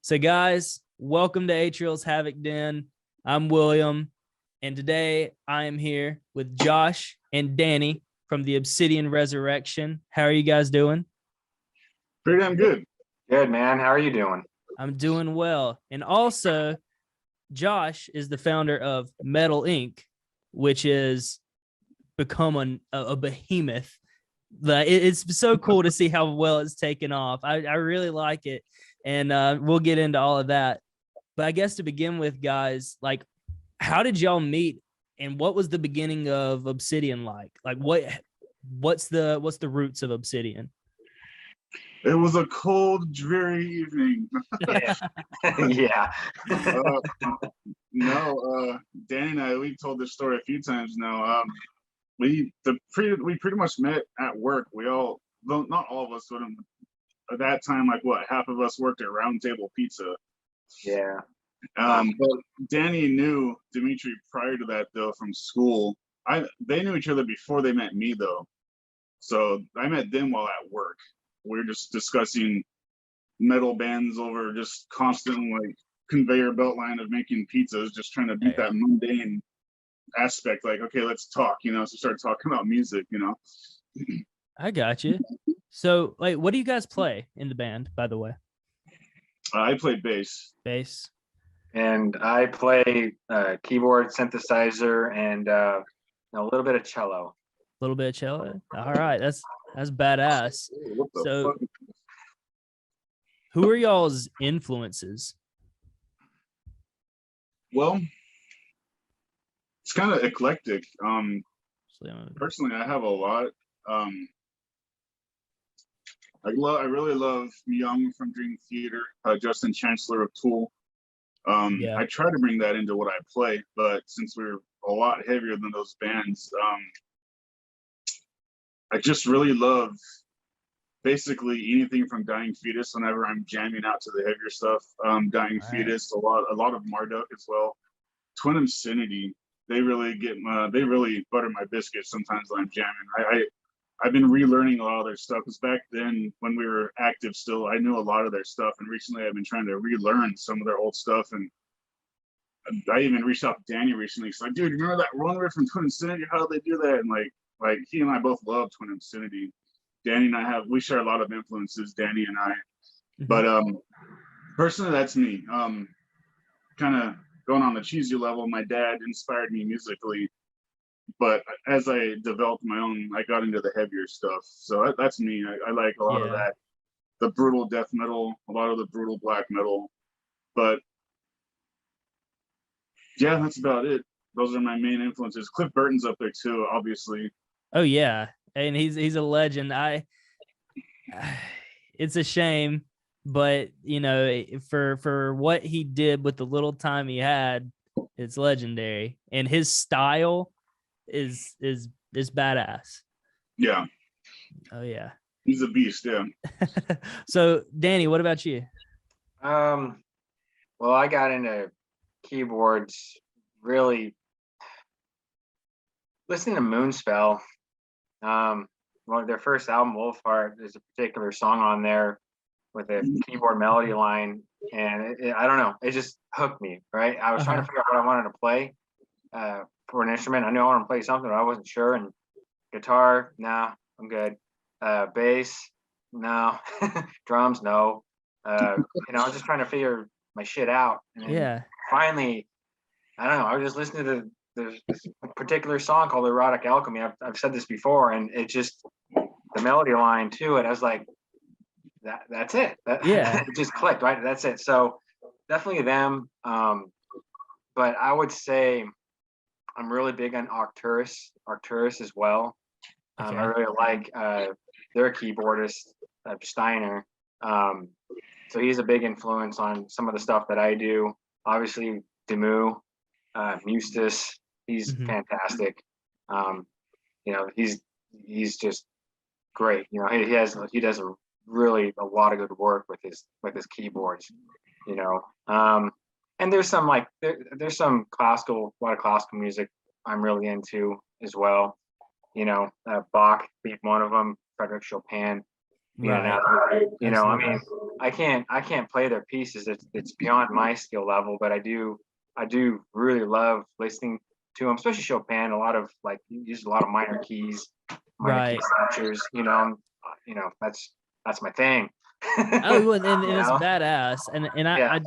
So, guys, welcome to Atrial's Havoc Den. I'm William, and today I am here with Josh and Danny from the Obsidian Resurrection. How are you guys doing? Pretty damn good. Good, man. How are you doing? I'm doing well. And also, Josh is the founder of Metal Inc., which is become a behemoth. It's so cool to see how well it's taken off. I really like it. And we'll get into all of that. But I guess to begin with, guys, like, how did y'all meet, and what was the beginning of Obsidian like? Like, what's the roots of Obsidian? It was a cold, dreary evening. Yeah. Danny and I, we've told this story a few times now. We pretty much met at work. Well, not all of us, but at that time, like half of us worked at Round Table Pizza. Yeah. But Danny knew Dimitri prior to that, though, from school. They knew each other before they met me, though. So I met them while at work. We were just discussing metal bands over just constant like conveyor belt line of making pizzas, just trying to beat that mundane aspect. Like, okay, let's talk, so start talking about music, I got you. So, like, what do you guys play in the band, by the way? I play bass. Bass. And I play keyboard, synthesizer, and a little bit of cello. A little bit of cello. All right, that's badass. What the fuck? Who are y'all's influences? Well, it's kind of eclectic. Personally, I have a lot. I really love Young from Dream Theater, Justin Chancellor of Tool. I try to bring that into what I play, but since we're a lot heavier than those bands, I just really love basically anything from Dying Fetus whenever I'm jamming out to the heavier stuff. Dying Fetus, a lot of Marduk as well. Twin Infinity, they really butter my biscuits sometimes when I'm jamming. I've been relearning a lot of their stuff because back then when we were active still, I knew a lot of their stuff, and recently I've been trying to relearn some of their old stuff. And I even reached out to Danny recently. He's like, dude, remember that one riff from Twin Infinity? How did they do that? And like he and I both love Twin Infinity. Danny and we share a lot of influences, Danny and I. Mm-hmm. But personally, that's me. Kind of going on the cheesy level, my dad inspired me musically. But as I developed my own, I got into the heavier stuff. So that's me. I like a lot of that. The brutal death metal, a lot of the brutal black metal. But yeah, that's about it. Those are my main influences. Cliff Burton's up there too, obviously. Oh yeah, and he's a legend. It's a shame, but for what he did with the little time he had, it's legendary, and his style is badass. Yeah. Oh yeah. He's a beast, yeah. So Danny, what about you? Well, I got into keyboards really listening to Moonspell. Well, their first album, Wolfheart, there's a particular song on there with a keyboard melody line, and I don't know, it just hooked me, right? I was trying to figure out what I wanted to play for an instrument. I knew I wanted to play something, but I wasn't sure. And guitar, nah, I'm good. Bass, no. Drums, no. I was just trying to figure my shit out. And finally, I don't know, I was just listening to this particular song called Erotic Alchemy. I've said this before, and it just, the melody line to it, I was like, that's it. It just clicked, right? That's it. So definitely them. But I would say I'm really big on Arcturus as well. I really like their keyboardist, Steiner. So he's a big influence on some of the stuff that I do. Obviously, Demu, Mustis, he's fantastic. He's just great. He does a lot of good work with his keyboards. And there's some there's some a lot of classical music I'm really into as well. Bach being one of them, Frederick Chopin. Right. You know, I Absolutely. mean, I can't play their pieces. It's beyond my skill level, but I do really love listening to them, especially Chopin. A lot of like he uses a lot of minor keys, minor key Right. signatures. You know, that's my thing. Oh, well, and You it's know? badass. And Yeah.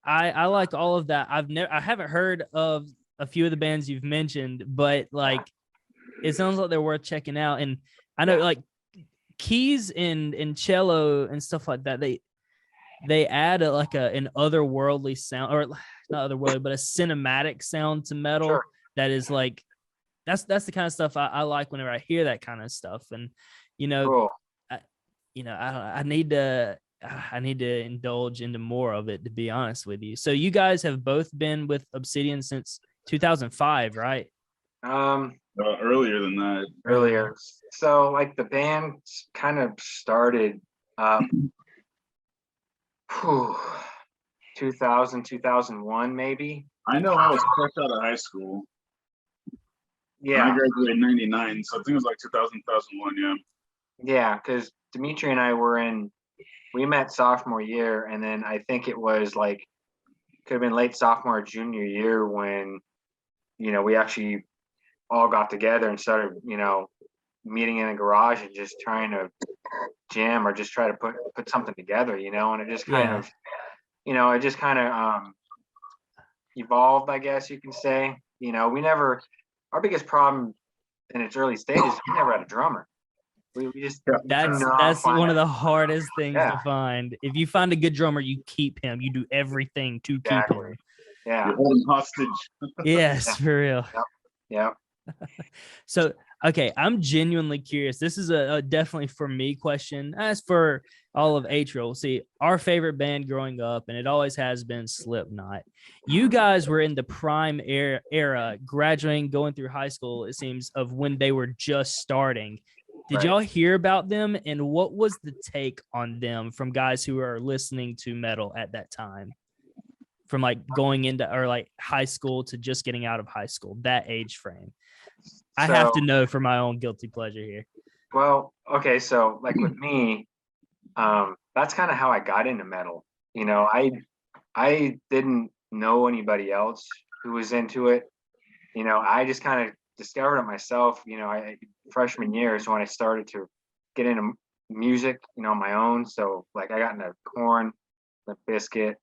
I like all of that. I haven't heard of a few of the bands you've mentioned, but like it sounds like they're worth checking out. And I know Yeah. like keys and cello and stuff like that, they add like an otherworldly sound, or not otherworldly, but a cinematic sound to metal Sure. that is like that's the kind of stuff I like whenever I hear that kind of stuff. And you know, Cool. I, I need to indulge into more of it, to be honest with you. So you guys have both been with Obsidian since 2005, right? Earlier than that. Earlier. So like the band kind of started whew, 2000, 2001 maybe. I know I was fresh out of high school. I Yeah. graduated in 99, so I think it was like 2000, 2001, yeah. Yeah, because Dimitri and I we met sophomore year, and then I think it was like could have been late sophomore or junior year when we actually all got together and started meeting in a garage and just trying to jam or just try to put something together, and it just kind Yeah. of evolved, I guess you can say. Our biggest problem in its early stages, we never had a drummer. We just That's could not find one of it. the hardest things Yeah. to find. If you find a good drummer, you keep him. You do everything to keep Exactly. him. Yeah. You hold him hostage. Yes, Yeah. for real. Yeah. So, okay, I'm genuinely curious. This is a definitely for me question. As for all of Atrial, see, our favorite band growing up, and it always has been Slipknot. You guys were in the prime era, graduating, going through high school, it seems, of when they were just starting. Did Right. y'all hear about them, and what was the take on them from guys who are listening to metal at that time? From like going into or like high school to just getting out of high school, that age frame. I have to know for my own guilty pleasure here. Well, okay, so like with me, that's kind of how I got into metal. I didn't know anybody else who was into it. I just kind of discovered it myself. Freshman year is when I started to get into music, on my own. So like I got into Korn, the Biscuit,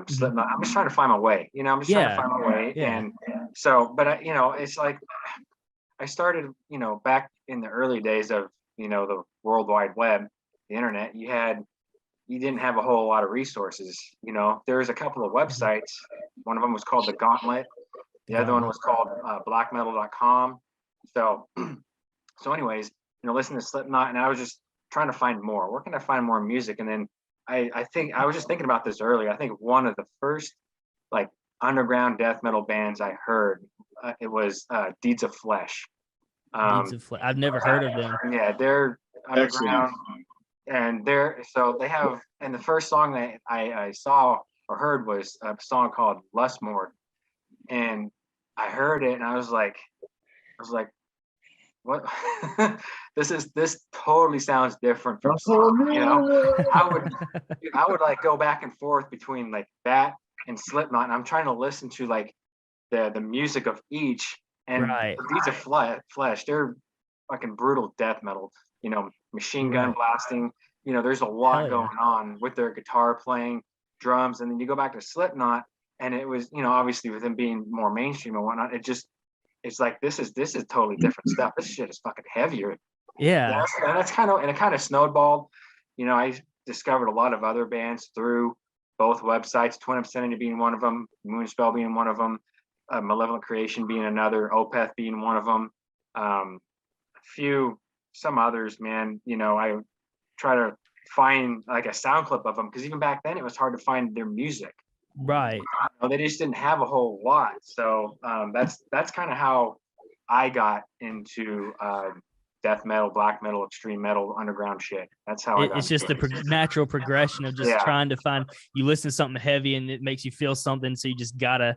Slipknot. I'm just trying to find my way. I'm just trying to find my way. Yeah. And so, but it's like I started, back in the early days of, the World Wide Web, the internet. You didn't have a whole lot of resources. There was a couple of websites. One of them was called the Gauntlet. The other one was called blackmetal.com. So anyways, listening to Slipknot, and I was just trying to find more. Where can I find more music? And then I think I was just thinking about this earlier. I think one of the first like underground death metal bands I heard, it was Deeds of Flesh. I've never heard of them. Yeah, they're underground. Excellent. And they have, and the first song that I saw or heard was a song called Lustmord. And I heard it and I was like, what? this totally sounds different from I would like go back and forth between like that and Slipknot, and I'm trying to listen to like the music of each. And Right. These are Flesh. They're fucking brutal death metal. Machine gun blasting. There's a lot going on with their guitar playing, drums, and then you go back to Slipknot, and it was obviously with them being more mainstream and whatnot. It's like this is totally different stuff. This shit is fucking heavier. Yeah. And it kind of snowballed. I discovered a lot of other bands through both websites, Twin Obscenity being one of them, Moonspell being one of them, Malevolent Creation being another, Opeth being one of them. Some others, man. I try to find like a sound clip of them because even back then it was hard to find their music. Right. They just didn't have a whole lot. So that's kind of how I got into death metal, black metal, extreme metal, underground shit. That's how I got it's just the natural progression of just trying to find. You listen to something heavy and it makes you feel something, so you just gotta.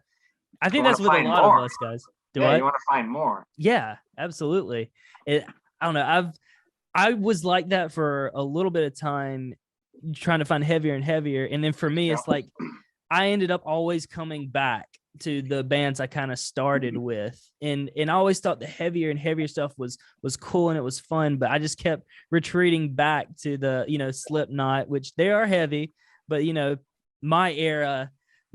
I think that's with a lot of us guys. You want to find more. Yeah, absolutely. I don't know. I was like that for a little bit of time, trying to find heavier and heavier. And then for me, it's like I ended up always coming back to the bands I kind of started with. And I always thought the heavier and heavier stuff was cool and it was fun, but I just kept retreating back to the, Slipknot, which they are heavy, but my era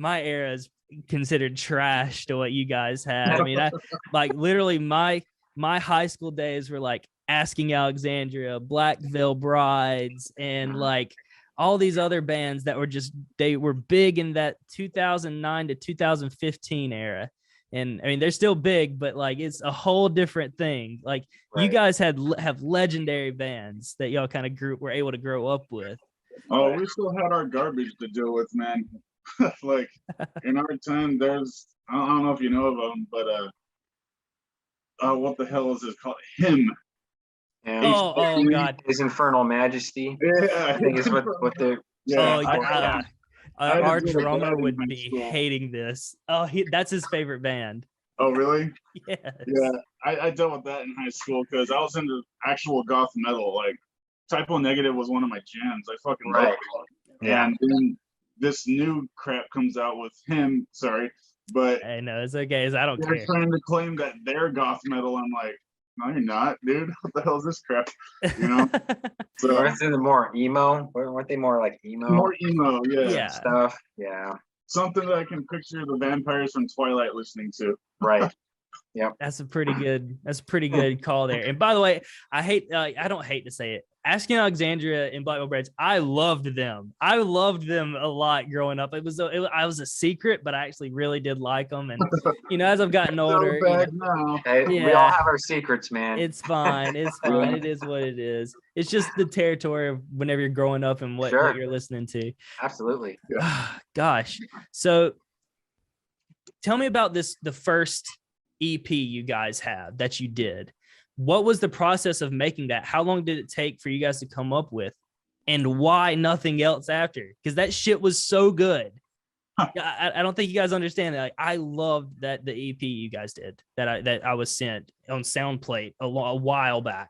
is considered trash to what you guys had. I mean, I like literally my high school days were like Asking Alexandria, Black Veil Brides, and like all these other bands that were they were big in that 2009 to 2015 era. And I mean, they're still big, but like it's a whole different thing. Like you guys have legendary bands that y'all kind of were able to grow up with. Oh, we still had our garbage to deal with, man. Like in our time, there's I don't know if you know of them, but what the hell is it called? Him. Yeah. Oh God. His Infernal Majesty. Yeah, I think is what they're. Yeah. Our deal with drummer that in would high be school. hating this. Oh, that's his favorite band. Oh, really? Yes. Yeah, I dealt with that in high school because I was into actual goth metal. Like Typo Negative was one of my jams. I fucking loved it. Yeah. And then this new crap comes out with him. Sorry, but I know it's okay. I don't they're care. trying to claim that they're goth metal. I'm like, no, you're not, dude. What the hell is this crap? You know? So Weren't they more emo? Weren't they more like emo? more emo, Yeah. Stuff. Yeah. Something that I can picture the vampires from Twilight listening to. Right. Yep. That's a pretty good call there. And by the way, I don't hate to say it. Asking Alexandria and Black Veil Brides, I loved them. I loved them a lot growing up. I was a secret, but I actually really did like them. And as I've gotten older, Hey, we all have our secrets, man. it's fine. It's fine. It is what it is. It's just the territory of whenever you're growing up and what you're listening to. Absolutely. Gosh. So tell me about the first EP you guys have that you did. What was the process of making that? How long did it take for you guys to come up with? And why nothing else after? Because that shit was so good. I don't think you guys understand that. Like, I loved the EP you guys did that I was sent on Soundplate a while back.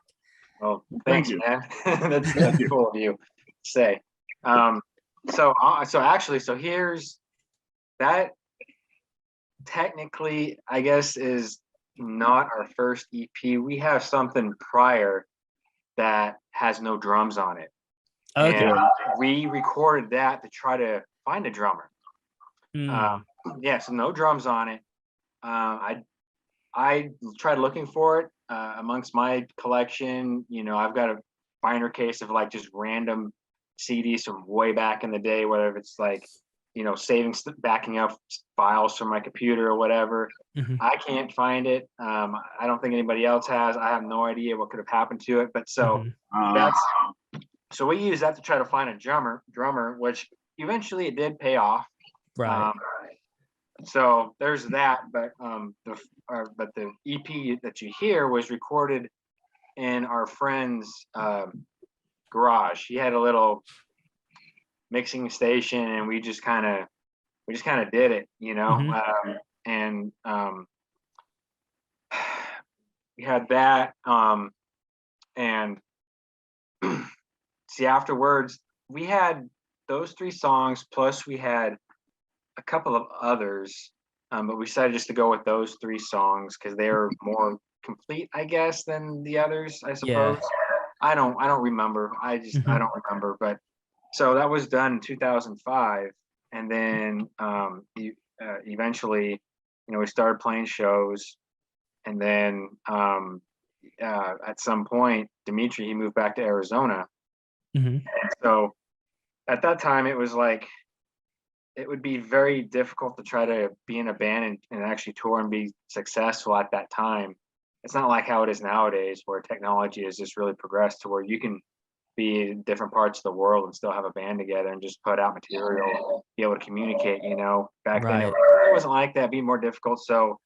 Well, thanks, man. that's cool of you to say. So here's that. Technically, I guess is not our first EP. We have something prior that has no drums on it. Okay. And we recorded that to try to find a drummer. So no drums on it. I tried looking for it amongst my collection. I've got a binder case of like just random CDs from way back in the day, whether it's like backing up files from my computer or whatever. I can't find it. I don't think anybody else has. I have no idea what could have happened to it. But so so we used that to try to find a drummer, which eventually it did pay off. Right. So there's that. But the EP that you hear was recorded in our friend's garage. He had a little mixing station, and we just kind of did it, and we had that, and see, afterwards we had those 3 songs plus we had a couple of others, but we decided just to go with those 3 songs because they're more complete, I guess, than the others, I suppose. I don't remember. I don't remember, but so that was done in 2005, and then eventually, we started playing shows, and then at some point, Dimitri, he moved back to Arizona. And so at that time, it was like it would be very difficult to try to be in a band and actually tour and be successful at that time. It's not like how it is nowadays, where technology has just really progressed to where you can be in different parts of the world and still have a band together and just put out material, be able to communicate, back then it wasn't like that. It'd be more difficult. So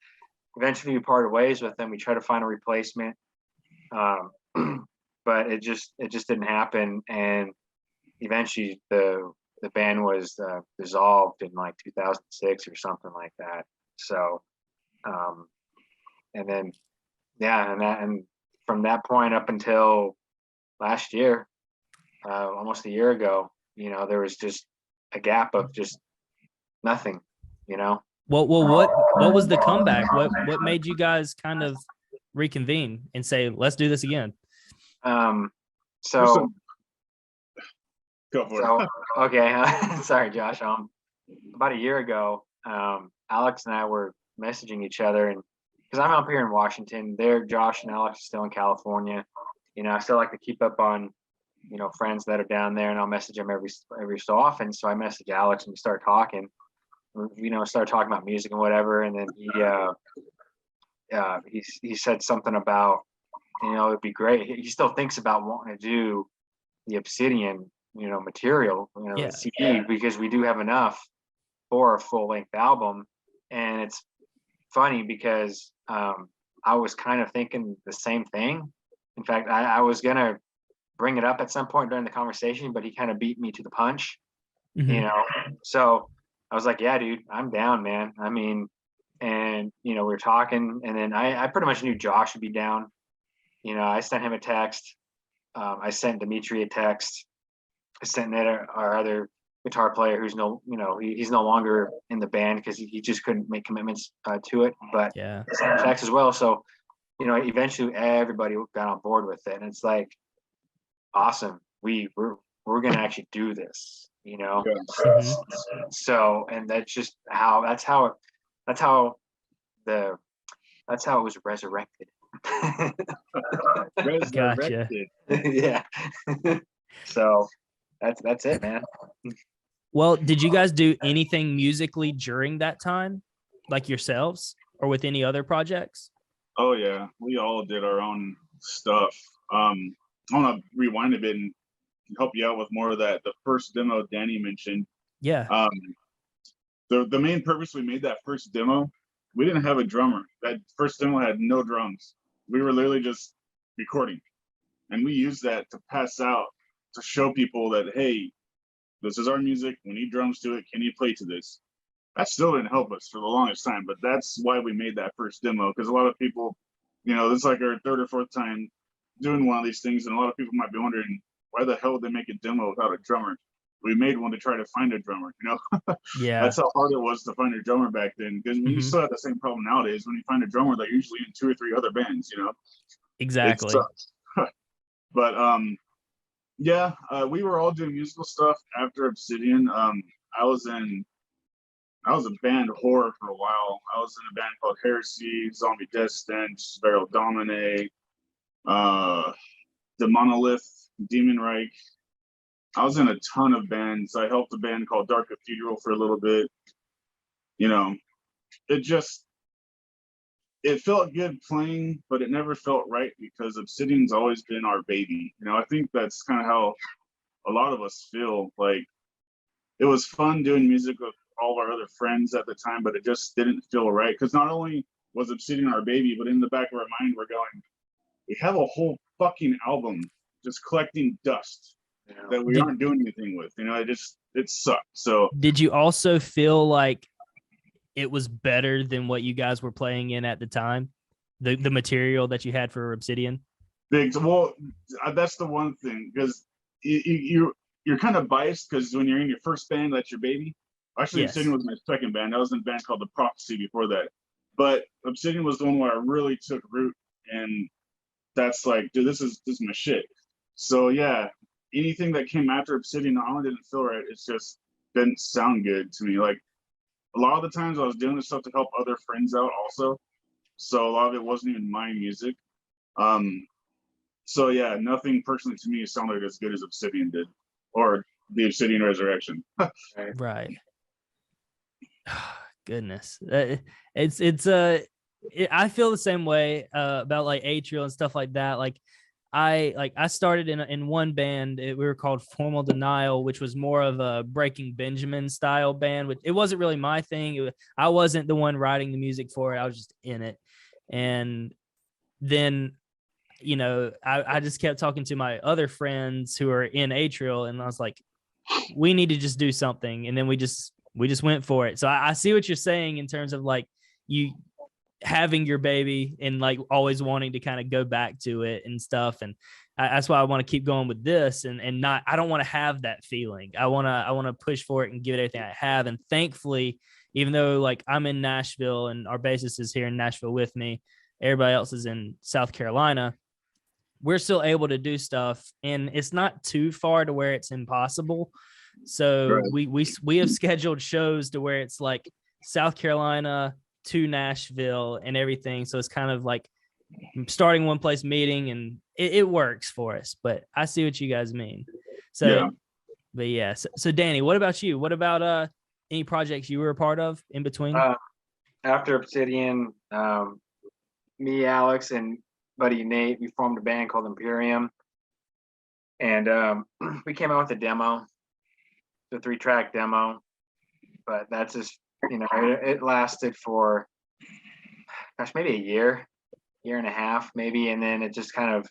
eventually we parted ways with them. We tried to find a replacement. But it just didn't happen. And eventually the band was dissolved in like 2006 or something like that. So, and then, and from that point up until last year, almost a year ago, there was just a gap of just nothing, Well, what was the comeback? What made you guys kind of reconvene and say, let's do this again? So Go for it. okay, sorry, Josh. About a year ago, Alex and I were messaging each other, and because I'm up here in Washington, Josh and Alex are still in California. I still like to keep up on friends that are down there, and I'll message them every so often. So I message Alex and we start talking. Start talking about music and whatever, and then he said something about it'd be great. He still thinks about wanting to do the Obsidian material, Yeah. the CD, because we do have enough for a full length album. And it's funny because I was kind of thinking the same thing. In fact, I was gonna bring it up at some point during the conversation, but he kind of beat me to the punch. So I was like, yeah, dude, I'm down, man. I mean, and we were talking, and then I pretty much knew Josh would be down. I sent him a text. I sent Dimitri a text. I sent Ned, our other guitar player, who's he's no longer in the band because he just couldn't make commitments to it. But yeah, I sent him a text as well. So eventually everybody got on board with it, and it's like awesome. We're gonna actually do this. So, and that's how it was resurrected. Gotcha. Yeah. So that's it, man. Well, did you guys do anything musically during that time, like yourselves, or with any other projects? Oh yeah, we all did our own stuff. I want to rewind a bit and help you out with more of that. The first demo Danny mentioned. Yeah. The main purpose we made that first demo, we didn't have a drummer. That first demo had no drums. We were literally just recording, and we used that to pass out to show people that, hey, this is our music. We need drums to it. Can you play to this? That still didn't help us for the longest time, but that's why we made that first demo, because a lot of people, this is like our third or fourth time doing one of these things, and a lot of people might be wondering, why the hell would they make a demo without a drummer? We made one to try to find a drummer, Yeah. That's how hard it was to find a drummer back then, because you still have the same problem nowadays. When you find a drummer, they're usually in 2 or 3 other bands, Exactly. But yeah, we were all doing musical stuff after Obsidian. I was a band horror for a while. I was in a band called Heresy, Zombie Death Stench, Barrel Domine, The Monolith, Demon Reich. I was in a ton of bands. I helped a band called Dark Cathedral for a little bit. It felt good playing, but it never felt right because Obsidian's always been our baby. I think that's kind of how a lot of us feel. Like, it was fun doing music with all of our other friends at the time, but it just didn't feel right. Because not only was Obsidian our baby, but in the back of our mind, we're going, we have a whole fucking album just collecting dust that we aren't doing anything with. It sucked. So did you also feel like it was better than what you guys were playing in at the time, the material that you had for Obsidian? Well, that's the one thing, because you're kind of biased, because when you're in your first band, that's your baby. Actually, Yes. Obsidian was my second band. I was in a band called The Prophecy before that, but Obsidian was the one where I really took root, and that's like, dude, this is my shit. So yeah, anything that came after Obsidian not only didn't feel right, it just didn't sound good to me. Like, a lot of the times I was doing this stuff to help other friends out also, so a lot of it wasn't even my music. So yeah, nothing personally to me sounded as good as Obsidian did, or the Obsidian Resurrection. Right. Goodness. I feel the same way about like Atrial and stuff like that. Like I started in one band. We were called Formal Denial, which was more of a Breaking Benjamin style band. Which it wasn't really my thing. I wasn't the one writing the music for it. I was just in it. And then, I just kept talking to my other friends who are in Atrial, and I was like, we need to just do something. And then we just went for it. So I see what you're saying in terms of like, having your baby and like always wanting to kind of go back to it and stuff. And that's why I want to keep going with this and not, I don't want to have that feeling. I want to push for it and give it everything I have. And thankfully, even though like I'm in Nashville and our bassist is here in Nashville with me, everybody else is in South Carolina, we're still able to do stuff, and it's not too far to where it's impossible. So Right. we have scheduled shows to where it's like South Carolina to Nashville and everything. So it's kind of like starting one place, meeting, and it works for us. But I see what you guys mean. So, Yeah. but yeah. So Danny, what about you? What about any projects you were a part of in between? After Obsidian, me, Alex, and buddy Nate, we formed a band called Imperium, and we came out with a demo, the 3-track demo. But that's just, you know, it lasted for, gosh, maybe a year and a half, maybe, and then it just kind of,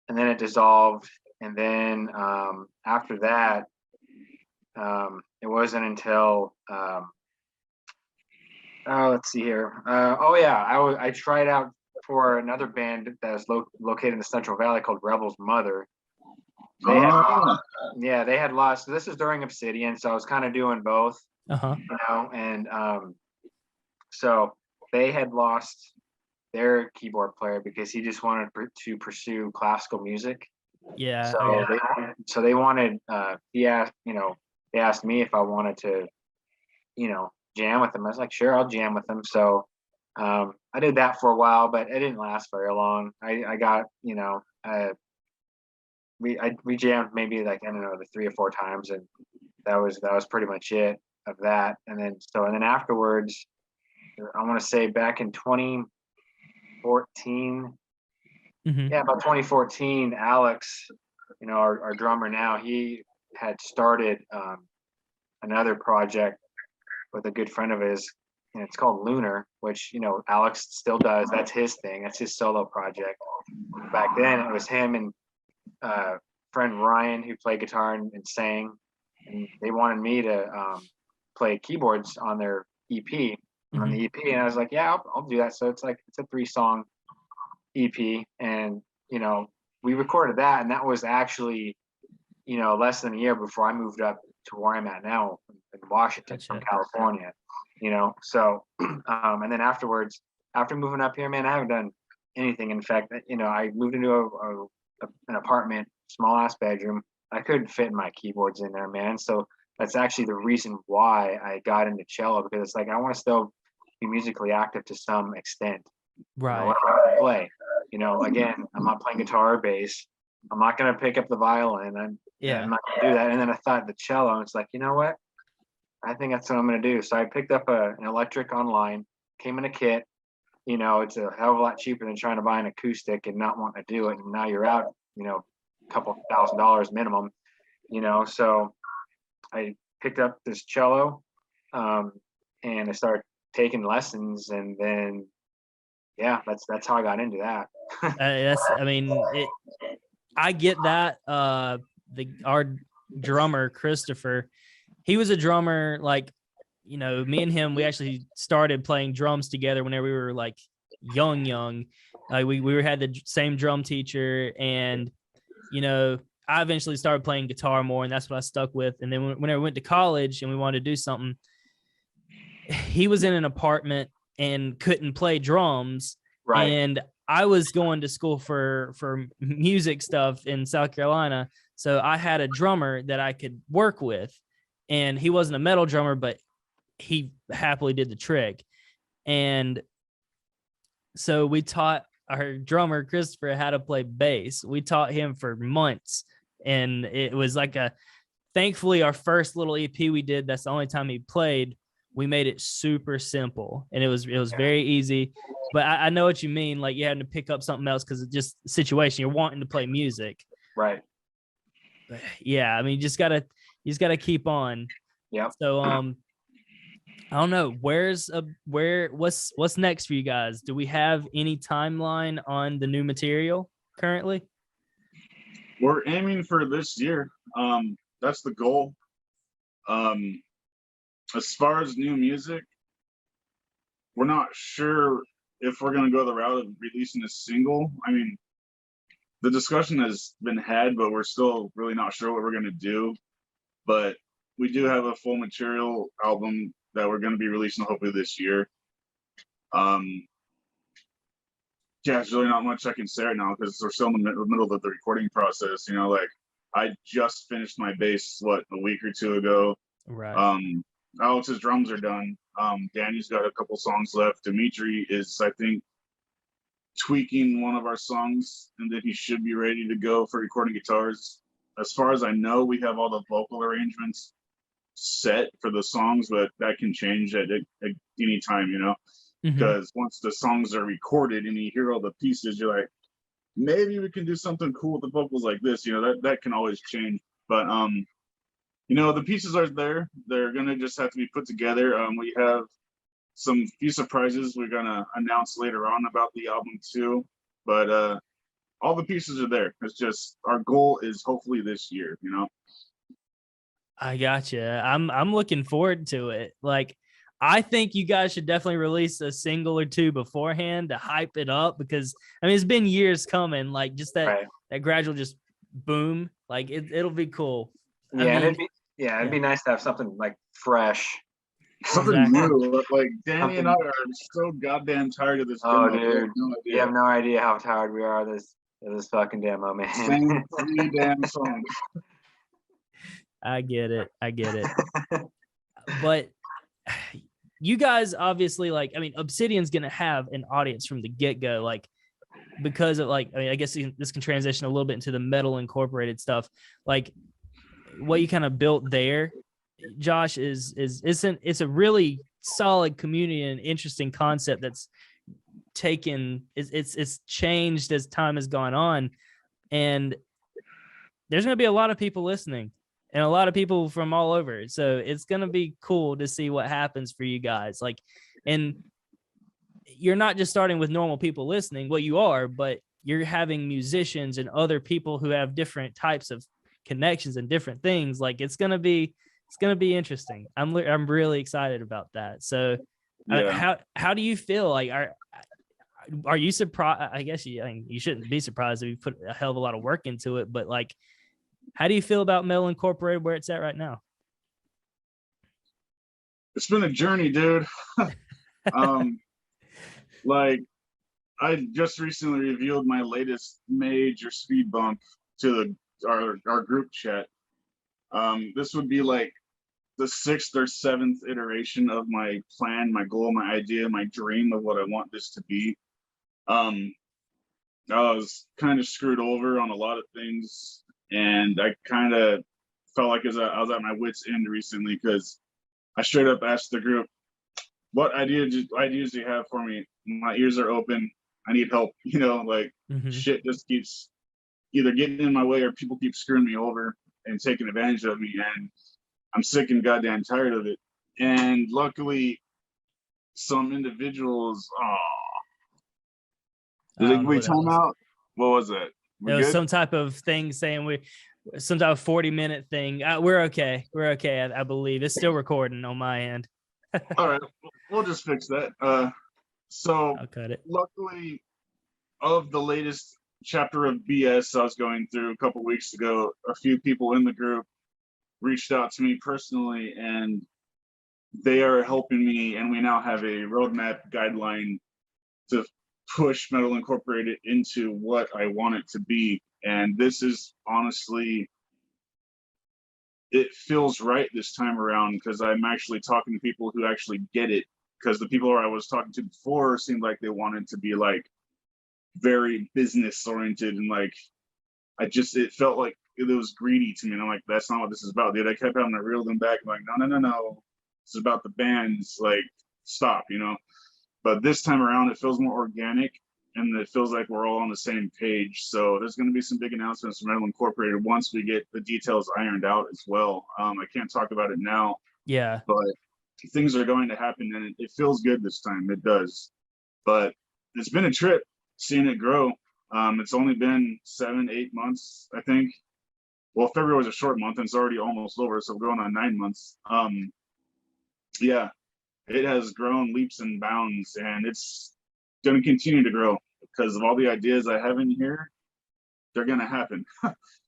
and then it dissolved, and then after that, it wasn't until let's see here. I tried out for another band that was located in the Central Valley called Rebel's Mother. They had lost. This is during Obsidian, so I was kind of doing both, you know, and so they had lost their keyboard player because he just wanted to pursue classical music. Yeah. So they wanted. They asked me if I wanted to, you know, jam with them. I was like, sure, I'll jam with them. So I did that for a while, but it didn't last very long. I got, you know, we jammed maybe like, I don't know, the 3 or 4 times, and that was pretty much it of that. And then afterwards, I want to say back in 2014, about 2014, Alex, you know, our drummer now, he had started another project with a good friend of his, and it's called Lunar, which, you know, Alex still does. That's his thing. That's his solo project. Back then, it was him and friend Ryan, who played guitar and sang, and they wanted me to play keyboards on their EP, on the EP, and I was like, yeah, I'll do that. So it's a 3-song EP, and, you know, we recorded that, and that was actually, you know, less than a year before I moved up to where I'm at now in Washington from California, you know. So and then afterwards, after moving up here, man, I haven't done anything. In fact, you know, I moved into an apartment, small ass bedroom. I couldn't fit my keyboards in there, man. So that's actually the reason why I got into cello, because it's like I want to still be musically active to some extent. Right. You know, I play. You know, again, I'm not playing guitar or bass. I'm not gonna pick up the violin. I'm not gonna do that. And then I thought the cello, and it's like, you know what? I think that's what I'm gonna do. So I picked up an electric online, came in a kit. You know, it's a hell of a lot cheaper than trying to buy an acoustic and not wanting to do it. And now you're out, you know, a couple $1,000 minimum, you know. So I picked up this cello, and I started taking lessons, and then that's how I got into that. I get that. Our drummer Christopher, he was a drummer, like, you know, me and him, we actually started playing drums together whenever we were like young. We had the same drum teacher, and, you know, I eventually started playing guitar more, and that's what I stuck with. And then whenever we went to college and we wanted to do something, he was in an apartment and couldn't play drums. Right. And I was going to school for music stuff in South Carolina. So I had a drummer that I could work with, and he wasn't a metal drummer, but he happily did the trick. And so we taught our drummer, Christopher, how to play bass. We taught him for months, and it was like thankfully our first little EP we did, that's the only time he played, we made it super simple, and it was very easy. But I know what you mean. Like, you having to pick up something else because it's just the situation. You're wanting to play music. Right. But yeah. I mean, you just gotta keep on. Yeah. So, I don't know. What's next for you guys? Do we have any timeline on the new material currently? We're aiming for this year. That's the goal. As far as new music, we're not sure if we're going to go the route of releasing a single. I mean, the discussion has been had, but we're still really not sure what we're going to do. But we do have a full material album that we're going to be releasing hopefully this year. Yeah, there's really not much I can say right now because we're still in the middle of the recording process. You know, like I just finished my bass a week or two ago. Right. Alex's drums are done. Danny's got a couple songs left. Dimitri is, I think, tweaking one of our songs, and then he should be ready to go for recording guitars. As far as I know, we have all the vocal arrangements set for the songs, but that can change at any time, you know, because once the songs are recorded and you hear all the pieces, you're like, maybe we can do something cool with the vocals like this, you know, that can always change. But you know, the pieces are there. They're gonna just have to be put together. We have some few surprises we're gonna announce later on about the album too, but all the pieces are there. It's just our goal is hopefully this year, you know. I gotcha. I'm looking forward to it. Like, I think you guys should definitely release a single or two beforehand to hype it up, because I mean it's been years coming. Like, just that gradual just boom. Like it'll be cool. Yeah, it'd be nice to have something like fresh. Something new. Like Danny and I are so goddamn tired of this demo. Dude, you have no idea how tired we are of this fucking demo, man. Same 3 damn songs. I get it. But you guys obviously, like, I mean, Obsidian's gonna have an audience from the get-go, like, because of, like, I mean, I guess this can transition a little bit into the Metal Incorporated stuff. Like, what you kind of built there, Josh, it's a really solid community and interesting concept that's it's changed as time has gone on, and there's going to be a lot of people listening and a lot of people from all over, so it's going to be cool to see what happens for you guys. Like, and you're not just starting with normal people listening, well, you are, but you're having musicians and other people who have different types of connections and different things. Like, it's gonna be interesting. I'm really excited about that. So how do you feel? Like, are you surprised? I guess you shouldn't be surprised if you put a hell of a lot of work into it, but like, how do you feel about Metal Incorporated where it's at right now? It's been a journey, dude. Like, I just recently revealed my latest major speed bump to our group chat. This would be like the 6th or 7th iteration of my plan, my goal, my idea, my dream of what I want this to be. I was kind of screwed over on a lot of things, and I kind of felt like I was at my wit's end recently, because I straight up asked the group, what ideas do you have for me? My ears are open. I need help. You know, like, shit just keeps either getting in my way or people keep screwing me over and taking advantage of me, and I'm sick and goddamn tired of it. And luckily, some individuals, did we time out? What was that? It was some type of thing saying some type of 40-minute thing. We're okay. I believe it's still recording on my end. All right, we'll just fix that. So I'll cut it. Luckily, of the latest chapter of BS I was going through a couple weeks ago, a few people in the group reached out to me personally, and they are helping me, and we now have a roadmap guideline to push Metal Incorporated into what I want it to be. And this is honestly, it feels right this time around, because I'm actually talking to people who actually get it, because the people I was talking to before seemed like they wanted to be like very business oriented, and like it felt like it was greedy to me, and I'm like, that's not what this is about, dude. I kept having to reel them back. I'm like, no, this is about the bands, like, stop, you know. But this time around it feels more organic, and it feels like we're all on the same page. So there's going to be some big announcements from Metal Incorporated once we get the details ironed out as well. I can't talk about it now, but things are going to happen, and it feels good this time. It does. But it's been a trip seeing it grow. It's only been 7-8 months, I think. Well, February was a short month, and it's already almost over, so we're going on 9 months. Yeah, it has grown leaps and bounds, and it's going to continue to grow because of all the ideas I have in here. They're going to happen.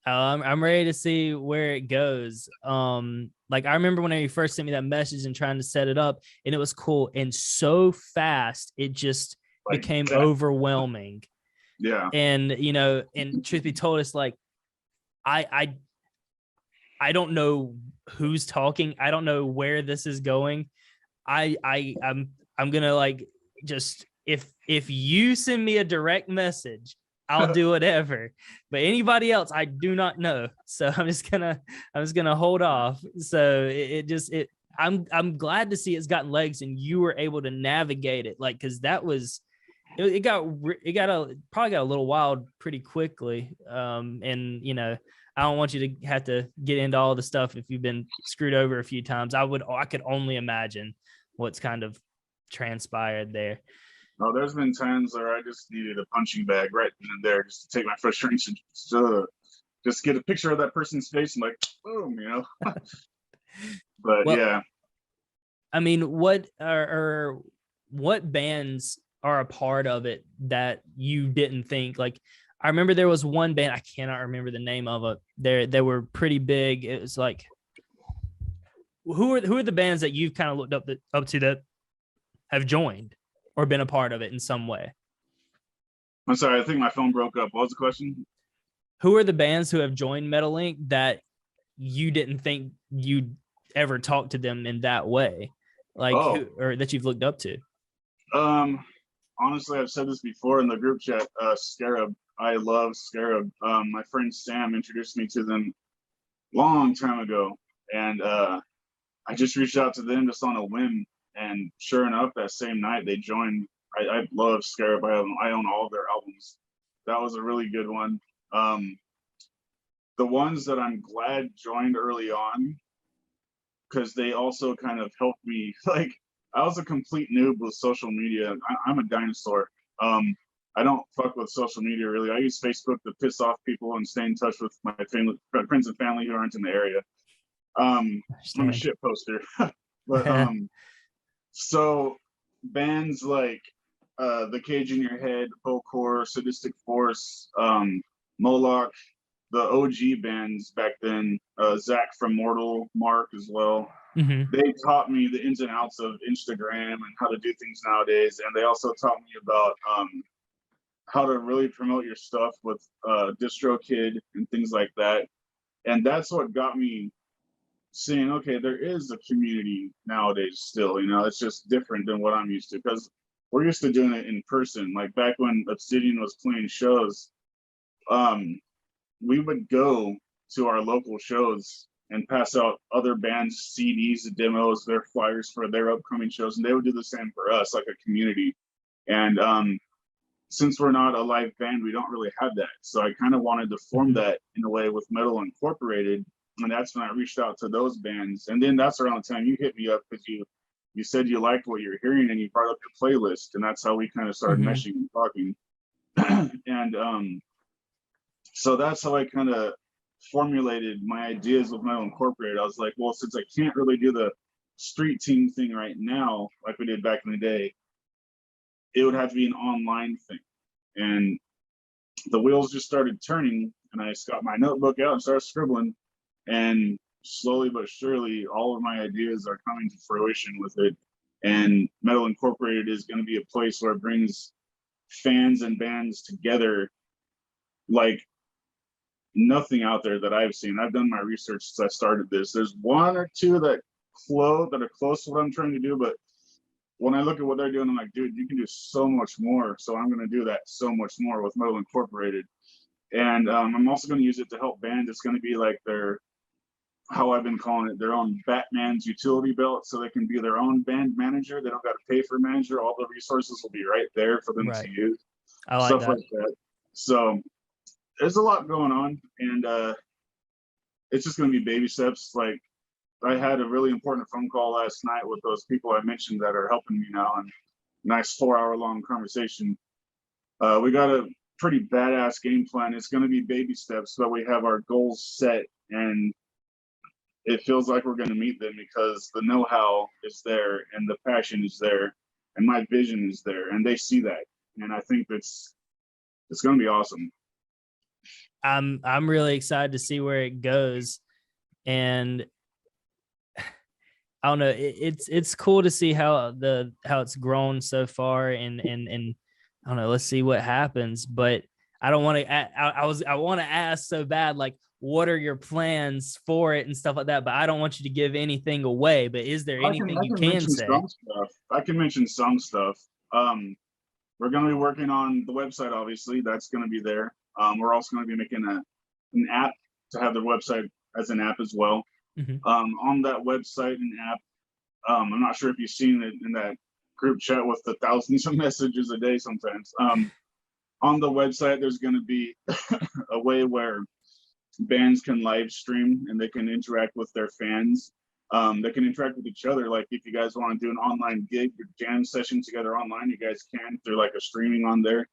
I'm ready to see where it goes. Like I remember when you first sent me that message and trying to set it up, and it was cool, and so fast it just Like became that. overwhelming. Yeah. And and truth be told, it's like I don't know who's talking. I don't know where this is going. I'm gonna like just if you send me a direct message, I'll do whatever. But anybody else, I do not know. So I'm just gonna hold off. So I'm glad to see it's gotten legs and you were able to navigate it. Like, cause that was it probably got a little wild pretty quickly. And I don't want you to have to get into all the stuff if you've been screwed over a few times. I could only imagine what's kind of transpired there. Oh, there's been times where I just needed a punching bag right then and there just to take my frustration, just get a picture of that person's face and like, boom, But well, yeah. I mean, what bands are a part of it that you didn't think? Like, I remember there was one band, I cannot remember the name of it. They were pretty big. It was like, who are the bands that you've kind of looked up to that have joined or been a part of it in some way? I'm sorry, I think my phone broke up. What was the question? Who are the bands who have joined Metal Inc. that you didn't think you'd ever talk to them in that way? Like, or that you've looked up to? Honestly, I've said this before in the group chat, Scarab. I love Scarab. My friend Sam introduced me to them long time ago. And I just reached out to them just on a whim. And sure enough, that same night they joined. I love Scarab. I own all of their albums. That was a really good one. The ones that I'm glad joined early on, because they also kind of helped me. Like, I was a complete noob with social media. I'm a dinosaur. I don't fuck with social media really. I use Facebook to piss off people and stay in touch with my friends and family who aren't in the area. I'm a shit poster. But so bands like The Cage in Your Head, Vocor, Sadistic Force, Moloch, the OG bands back then, Zach from Mortal, Mark as well. Mm-hmm. They taught me the ins and outs of Instagram and how to do things nowadays. And they also taught me about how to really promote your stuff with DistroKid and things like that. And that's what got me saying, okay, there is a community nowadays still, it's just different than what I'm used to, because we're used to doing it in person. Like back when Obsidian was playing shows, we would go to our local shows and pass out other bands' CDs, demos, their flyers for their upcoming shows, and they would do the same for us, like a community. And since we're not a live band, we don't really have that. So I kind of wanted to form that in a way with Metal Incorporated, and that's when I reached out to those bands. And then that's around the time you hit me up, because you said you liked what you're hearing and you brought up your playlist, and that's how we kind of started meshing and talking. And so that's how I kind of formulated my ideas with Metal Incorporated. I was like, well, since I can't really do the street team thing right now, like we did back in the day, it would have to be an online thing. And the wheels just started turning, and I just got my notebook out and started scribbling. And slowly but surely, all of my ideas are coming to fruition with it. And Metal Incorporated is going to be a place where it brings fans and bands together like nothing out there that I've seen. I've done my research since I started this. There's one or two that are close to what I'm trying to do, but when I look at what they're doing, I'm like, dude, you can do so much more. So I'm going to do that so much more with Metal Incorporated. And I'm also going to use it to help bands. It's going to be like how I've been calling it, their own Batman's utility belt, so they can be their own band manager. They don't got to pay for a manager. All the resources will be right there for them to use. I like stuff that. like that. So there's a lot going on, and it's just going to be baby steps. Like, I had a really important phone call last night with those people I mentioned that are helping me now, and nice 4-hour-long conversation. We got a pretty badass game plan. It's going to be baby steps, but we have our goals set, and it feels like we're going to meet them because the know-how is there and the passion is there and my vision is there and they see that. And I think it's going to be awesome. I'm really excited to see where it goes. And I don't know, it's cool to see how it's grown so far, and I don't know, let's see what happens. But I don't want to I want to ask so bad, like, what are your plans for it and stuff like that, but I don't want you to give anything away. But is there anything you can say? I can mention some stuff. We're going to be working on the website, obviously. That's going to be there. We're also going to be making an app to have the website as an app as well. Mm-hmm. On that website and app, I'm not sure if you've seen it in that group chat with the thousands of messages a day sometimes. On the website, there's going to be a way where bands can live stream and they can interact with their fans. They can interact with each other. Like if you guys want to do an online gig or jam session together online, you guys can through like a streaming on there.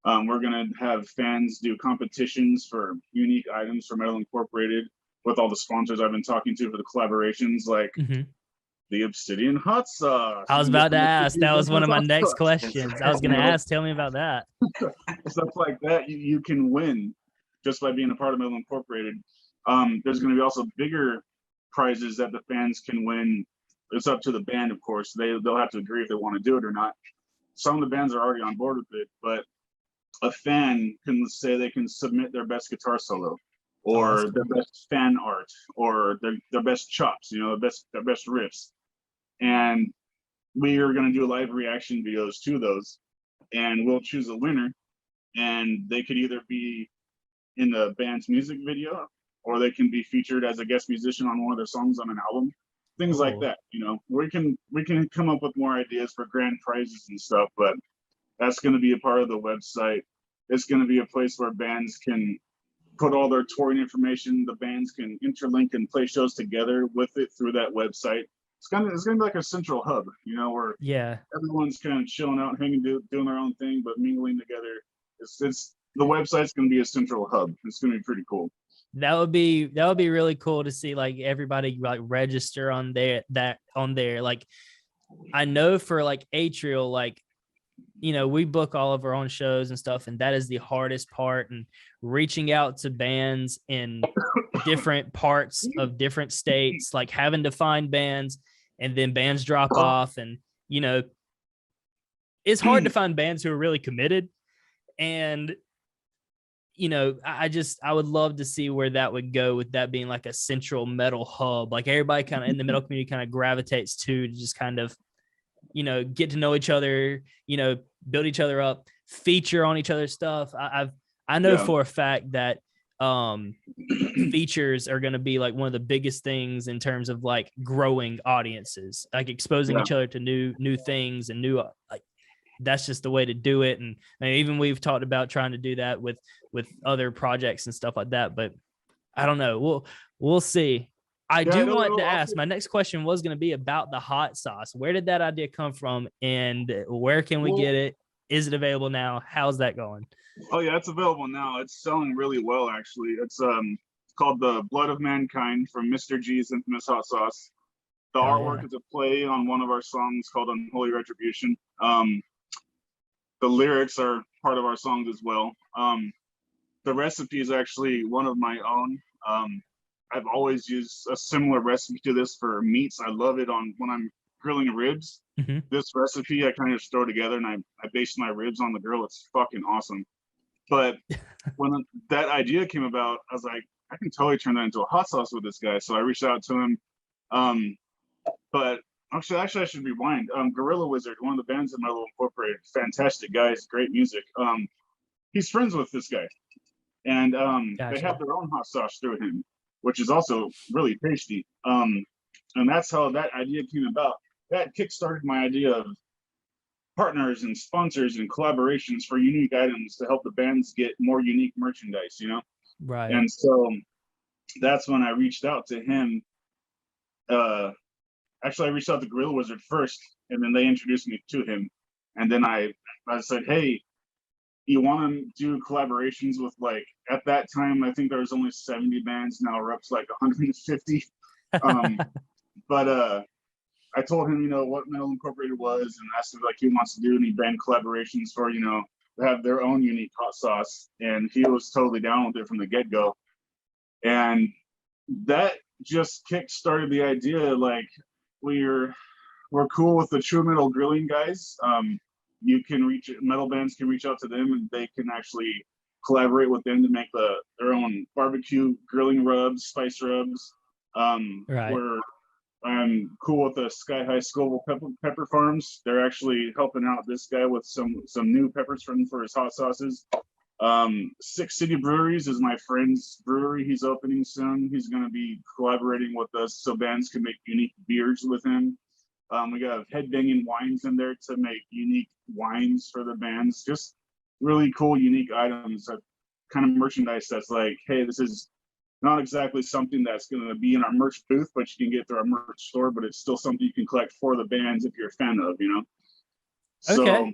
We're going to have fans do competitions for unique items for Metal Incorporated with all the sponsors I've been talking to for the collaborations, like the Obsidian hot sauce. I was about to ask. That was one of my next questions. I was going to ask, tell me about that. Stuff like that you can win just by being a part of Metal Incorporated. There's going to be also bigger prizes that the fans can win. It's up to the band, of course. They'll have to agree if they want to do it or not. Some of the bands are already on board with it, but a fan can say they can submit their best guitar solo or their best fan art or their best chops, their best riffs. And we are going to do live reaction videos to those, and we'll choose a winner, and they could either be in the band's music video or they can be featured as a guest musician on one of their songs on an album, things like that. We can come up with more ideas for grand prizes and stuff, but that's going to be a part of the website. It's going to be a place where bands can put all their touring information. The bands can interlink and play shows together with it through that website. It's gonna be like a central hub, where everyone's kind of chilling out, hanging, doing their own thing, but mingling together. It's the website's gonna be a central hub. It's gonna be pretty cool. That would be really cool to see, like, everybody like register on there. Like, I know for like Atrial, like, we book all of our own shows and stuff, and that is the hardest part. And reaching out to bands in different parts of different states, like having to find bands, and then bands drop off, and it's hard to find bands who are really committed. And I would love to see where that would go, with that being like a central metal hub, like everybody kind of in the metal community kind of gravitates to just kind of get to know each other, build each other up, feature on each other's stuff. I know for a fact that features are going to be like one of the biggest things in terms of like growing audiences, like exposing each other to new things and new, like, that's just the way to do it. And even we've talked about trying to do that with other projects and stuff like that, but I don't know. We'll see. I do want to ask, my next question was going to be about the hot sauce. Where did that idea come from, and where can we get it? Is it available now? How's that going? Oh yeah, it's available now. It's selling really well, actually. It's called the Blood of Mankind from Mr. G's infamous hot sauce. The artwork is a play on one of our songs called Unholy Retribution. The lyrics are part of our songs as well. The recipe is actually one of my own. I've always used a similar recipe to this for meats. I love it when I'm grilling ribs. This recipe I kind of just throw together, and I base my ribs on the grill. It's fucking awesome. But when that idea came about, I was like, I can totally turn that into a hot sauce with this guy. So I reached out to him. But actually, I should rewind. Gorilla Wizard, one of the bands in Metal Incorporated, fantastic guys, great music. He's friends with this guy, and they have their own hot sauce through him, which is also really tasty. And that's how that idea came about. That kickstarted my idea of partners and sponsors and collaborations for unique items to help the bands get more unique merchandise, Right. And so that's when I reached out to him. Actually, I reached out to Gorilla Wizard first, and then they introduced me to him. And then I said, hey, you want to do collaborations with, like, at that time, I think there was only 70 bands. Now we're up to like 150. But I told him, what Metal Incorporated was, and asked if like he wants to do any band collaborations for, have their own unique hot sauce, and he was totally down with it from the get-go. And that just kick-started the idea, like we're cool with the True Metal Grilling guys. Metal bands can reach out to them, and they can actually collaborate with them to make their own barbecue grilling rubs, spice rubs. Right. I'm cool with the Sky High Scoville pepper farms. They're actually helping out this guy with some new peppers for his hot sauces. Six City Breweries is my friend's brewery. He's opening soon. He's going to be collaborating with us so bands can make unique beers with him. We got Headbanging Wines in there to make unique wines for the bands. Just really cool, unique items, that kind of merchandise that's like, hey, this is not exactly something that's going to be in our merch booth, but you can get through our merch store, but it's still something you can collect for the bands if you're a fan of, Okay. So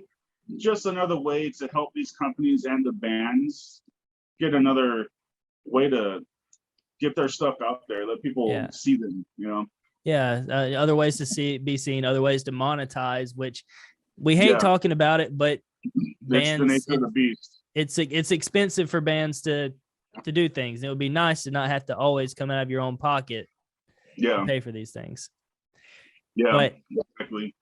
just another way to help these companies and the bands get another way to get their stuff out there, let people see them, Yeah, other ways to be seen, other ways to monetize, which we hate talking about it, but bands, it's the nature of the beast. It's expensive for bands to do things. It would be nice to not have to always come out of your own pocket to pay for these things. Yeah, but exactly.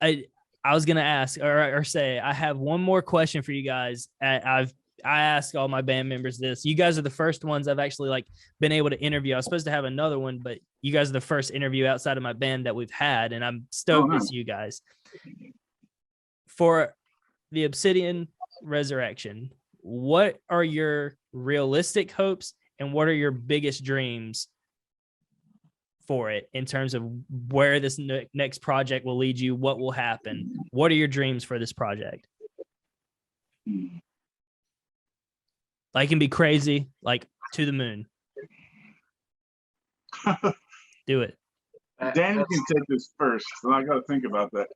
I was gonna ask or say I have one more question for you guys. I ask all my band members this. You guys are the first ones I've actually like been able to interview. I was supposed to have another one, but you guys are the first interview outside of my band that we've had, and I'm stoked it's you guys. For the Obsidian Resurrection, what are your realistic hopes and what are your biggest dreams for it in terms of where this next project will lead you? What will happen? What are your dreams for this project? Like, it can be crazy, like to the moon. Do it. Danny can take this first, so I got to think about that.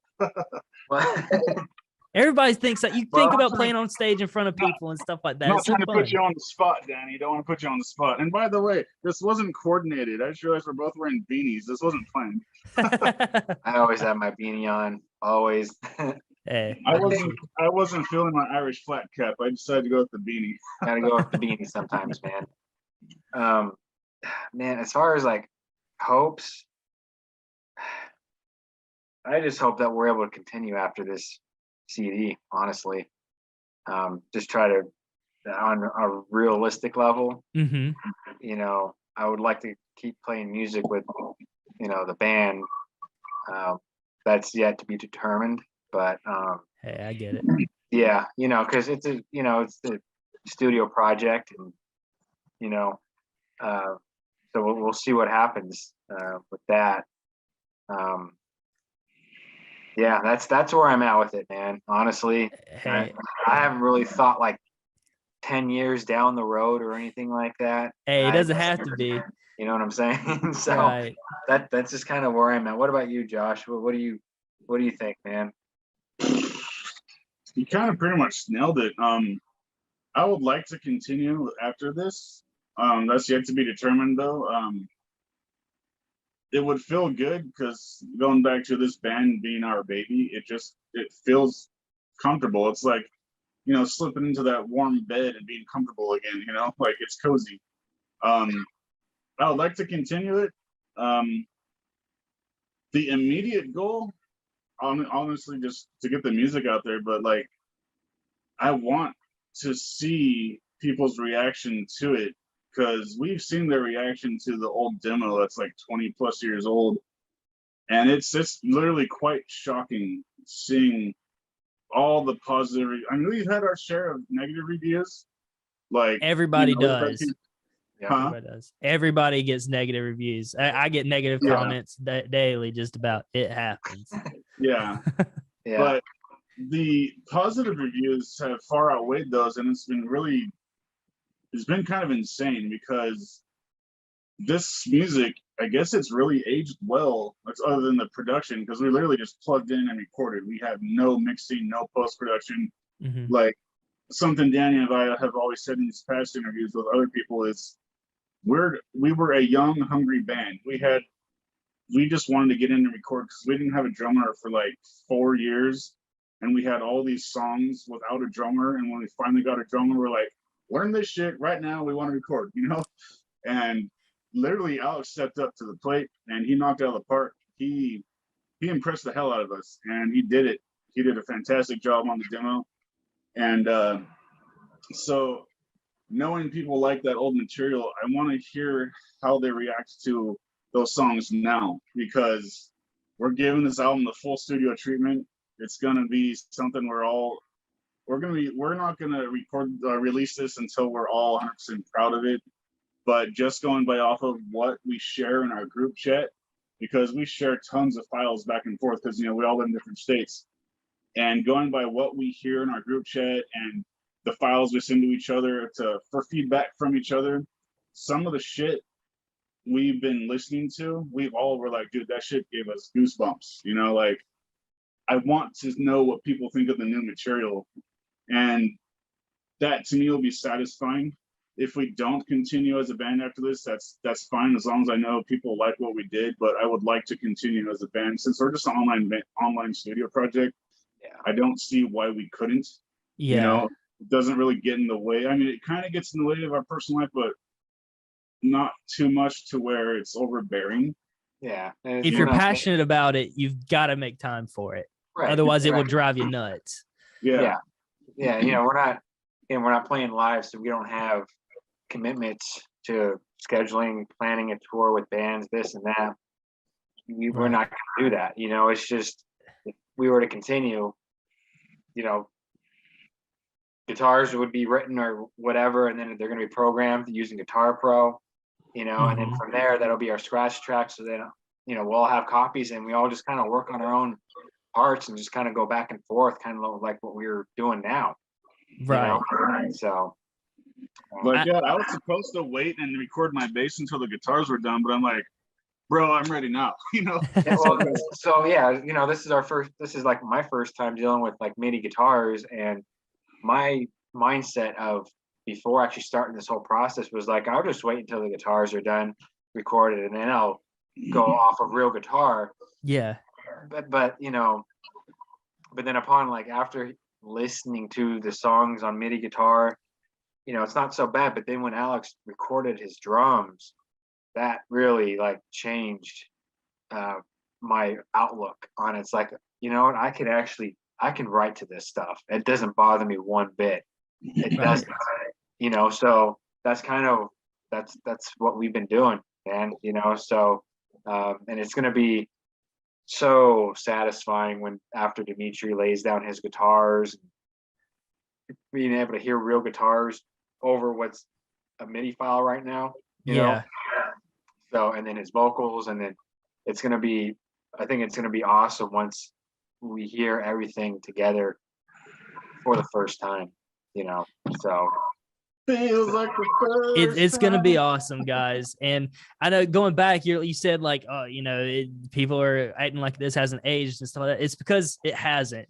Everybody thinks that you think about playing on stage in front of people and stuff like that. I'm not trying to put you on the spot, Danny. Don't want to put you on the spot. And by the way, this wasn't coordinated. I just realized we're both wearing beanies. This wasn't planned. I always have my beanie on. Always. Hey, I wasn't feeling my Irish flat cap. I decided to go with the beanie. Gotta go with the beanie sometimes, man. Man, as far as like hopes, I just hope that we're able to continue after this CD, honestly. Just try to, on a realistic level, I would like to keep playing music with, the band. That's yet to be determined, but hey, I get it. Yeah, because it's it's the studio project, and so we'll see what happens with that. Yeah, that's where I'm at with it, man. Honestly, hey, I haven't really thought like 10 years down the road or anything like that. Hey, it doesn't have to be. You know what I'm saying? So right. that's just kind of where I'm at. What about you, Josh? What do you think, man? You kind of pretty much nailed it. I would like to continue after this. That's yet to be determined, though. It would feel good because going back to this band being our baby, it feels comfortable. It's like, slipping into that warm bed and being comfortable again, like it's cozy. I would like to continue it. The immediate goal, honestly, just to get the music out there, but like, I want to see people's reaction to it, because we've seen their reaction to the old demo that's like 20 plus years old, and it's just literally quite shocking seeing all the positive. I mean, we've had our share of negative reviews, like everybody does. Yeah. Everybody gets negative reviews. I get negative comments daily. Just about it happens. Yeah. But the positive reviews have far outweighed those, and it's been kind of insane, because this music, I guess it's really aged well. That's other than the production, because we literally just plugged in and recorded. We have no mixing, no post-production. Like something Danny and I have always said in these past interviews with other people is, we were a young, hungry band. We just wanted to get in and record because we didn't have a drummer for like 4 years, and we had all these songs without a drummer. And when we finally got a drummer, we're like, learn this shit right now. We want to record, you know? And literally, Alex stepped up to the plate and he knocked it out of the park. He impressed the hell out of us, and he did it. He did a fantastic job on the demo. And so knowing people like that old material, I want to hear how they react to those songs now, because we're giving this album the full studio treatment. It's gonna be something we're not gonna release this until we're all 100% proud of it. But just going by off of what we share in our group chat, because we share tons of files back and forth, because we all live in different states, and going by what we hear in our group chat and the files we send to each other for feedback from each other, some of the shit we've been listening to, we've all were like, dude, that shit gave us goosebumps. Like, I want to know what people think of the new material, and that to me will be satisfying. If we don't continue as a band after this, that's fine, as long as I know people like what we did. But I would like to continue as a band, since we're just an online studio project. Yeah. I don't see why we couldn't. Yeah. It doesn't really get in the way. I mean, it kind of gets in the way of our personal life, but not too much to where it's overbearing. Yeah. If you're passionate about it, you've got to make time for it. Right. Otherwise, it will drive you nuts. Yeah. We're not playing live, so we don't have commitments to scheduling, planning a tour with bands, this and that. We're not going to do that. It's just, if we were to continue, guitars would be written or whatever, and then they're going to be programmed using Guitar Pro, and then from there, that'll be our scratch track. So then, we'll all have copies, and we all just kind of work on our own parts and just kind of go back and forth, kind of like what we're doing now. Right. So. I was supposed to wait and record my bass until the guitars were done, but I'm like, bro, I'm ready now. Yeah, well, this is like my first time dealing with like MIDI guitars, and my mindset of before actually starting this whole process was like, I'll just wait until the guitars are done, recorded, and then I'll go off of real guitar. Yeah. But then upon like after listening to the songs on MIDI guitar, it's not so bad. But then when Alex recorded his drums, that really like changed my outlook on it. It's like, what, I can write to this stuff. It doesn't bother me one bit. It doesn't, so that's kind of, that's what we've been doing, man, so, and it's going to be so satisfying when after Dimitri lays down his guitars, being able to hear real guitars over what's a MIDI file right now, you know? So, and then his vocals, and then I think it's going to be awesome once we hear everything together for the first time, so. Feels like the first It's going to be awesome, guys. And I know going back, you said like, people are acting like this hasn't aged and stuff like that. It's because it hasn't.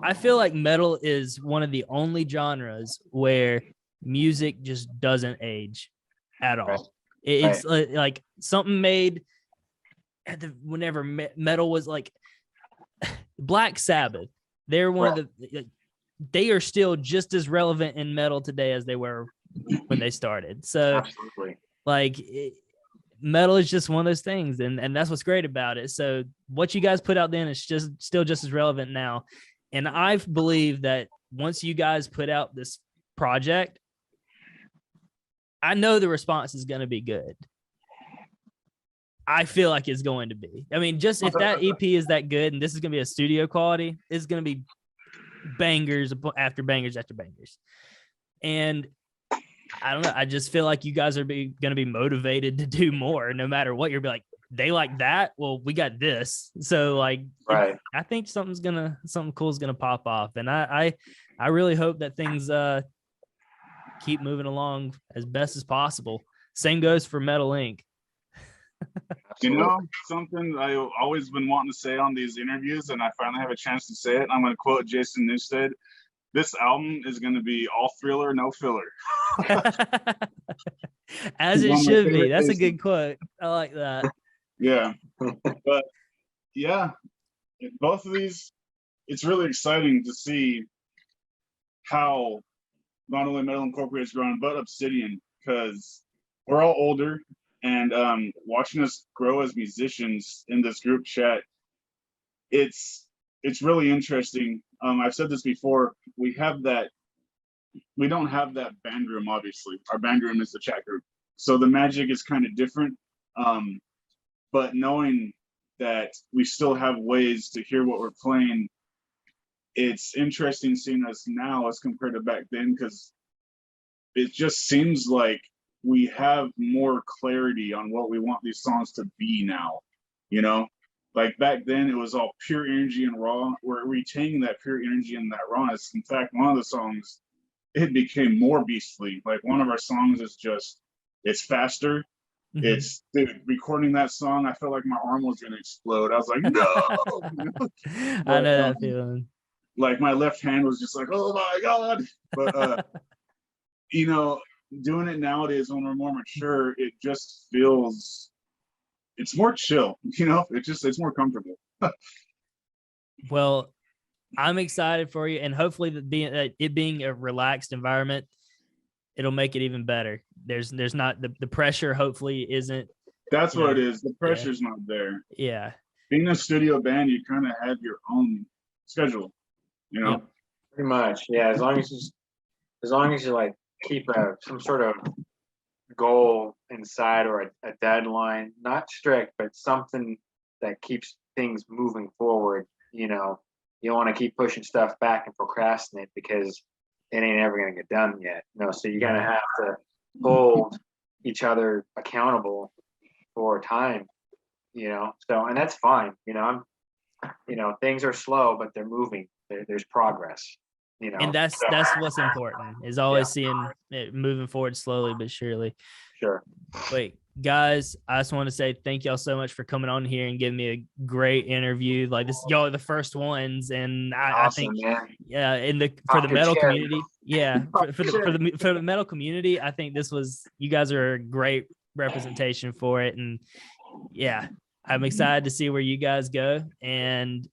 I feel like metal is one of the only genres where music just doesn't age at all. Right. It's like something made whenever metal was like Black Sabbath. They're one of they are still just as relevant in metal today as they were when they started. So absolutely, like metal is just one of those things, and that's what's great about it. So what you guys put out then is still just as relevant now. And I believe that once you guys put out this project, I know the response is going to be good. I feel like it's going to be. I mean, just if that EP is that good and this is going to be a studio quality, it's going to be bangers after bangers after bangers. And I don't know. I just feel like you guys are going to be motivated to do more no matter what. You're like, they like that. Well, we got this. So like, I think something cool is going to pop off. And I really hope that things keep moving along as best as possible. Same goes for Metal Inc. Something I've always been wanting to say on these interviews, and I finally have a chance to say it. I'm going to quote Jason Newsted. this album is going to be all thriller, no filler. As it One of my should be. favorite That's a things. good quote. I like that. Yeah. But yeah, both of these, it's really exciting to see how not only Metal Incorporated is growing, but Obsidian, because we're all older, and watching us grow as musicians in this group chat, it's really interesting. I've said this before. We don't have that band room, obviously. Our band room is the chat group. So the magic is kind of different. But knowing that we still have ways to hear what we're playing, it's interesting seeing us now as compared to back then, because it just seems like we have more clarity on what we want these songs to be now, you know? Like back then, it was all pure energy and raw. We're retaining that pure energy and that rawness. In fact, one of the songs, it became more beastly. Like one of our songs is just, it's faster. Mhm. It's, dude, recording that song, I felt like my arm was gonna explode. I was like, no. I know that feeling. Like my left hand was just like, oh my God. But you know, doing it nowadays when we're more mature, it just feels, it's more chill, you know, it's more comfortable. Well, I'm excited for you, and hopefully it being a relaxed environment, it'll make it even better. There's not the pressure, hopefully isn't. That's what it Yeah. is. The pressure's not there. Yeah. Being a studio band, you kind of have your own schedule, you know? Yep. Pretty much, yeah. As long as you like keep some sort of goal inside, or a deadline, not strict, but something that keeps things moving forward. You know, you don't want to keep pushing stuff back and procrastinate, because it ain't ever gonna get done yet. You know, so you're gonna have to hold each other accountable for time. You know, so, and that's fine. You know, things are slow, but they're moving. There's progress. You know, And that's what's important, is always seeing it moving forward slowly but surely. Sure. Wait, guys, I just want to say thank y'all so much for coming on here and giving me a great interview. Like this, y'all are the first ones, and I think, man. yeah, for the Pop your metal cherry. community, yeah, for the metal community, I think you guys are a great representation for it, and yeah, I'm excited to see where you guys go, and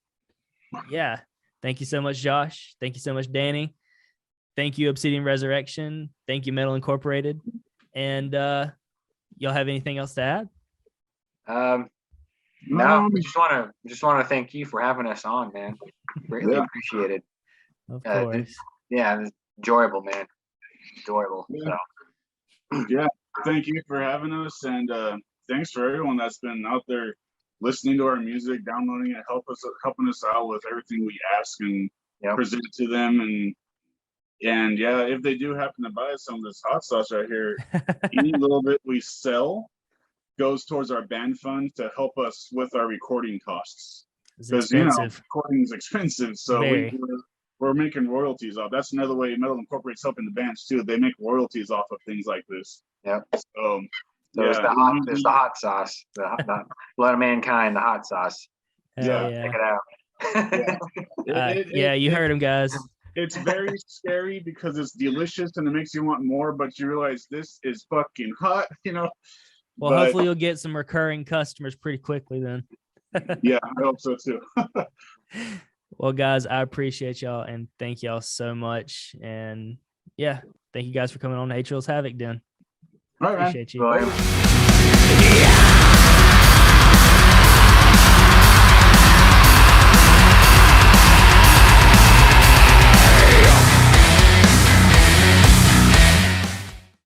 yeah. Thank you so much, Josh. Thank you so much, Danny. Thank you, Obsidian Resurrection. Thank you, Metal Incorporated. And y'all have anything else to add? No, we just want to thank you for having us on, man. Greatly appreciated. Of course. Yeah, it's enjoyable, man. Enjoyable. Yeah. So. Yeah, thank you for having us, and thanks for everyone that's been out there listening to our music, downloading it, helping us out with everything we ask and present to them. And yeah, if they do happen to buy some of this hot sauce right here, any little bit we sell goes towards our band fund to help us with our recording costs. Because recording is expensive, so we're making royalties off. That's another way Metal Incorporate's helping the bands too. They make royalties off of things like this. Yeah. So it's the hot sauce, the Blood of Mankind, the hot sauce. Yeah. Check it out. You heard him, guys. It's very scary because it's delicious and it makes you want more, but you realize this is fucking hot, you know. Well, hopefully you'll get some recurring customers pretty quickly then. Yeah, I hope so too. Well, guys, I appreciate y'all and thank y'all so much. And yeah, thank you guys for coming on Atrial's Havoc Den. All right, appreciate you. Well,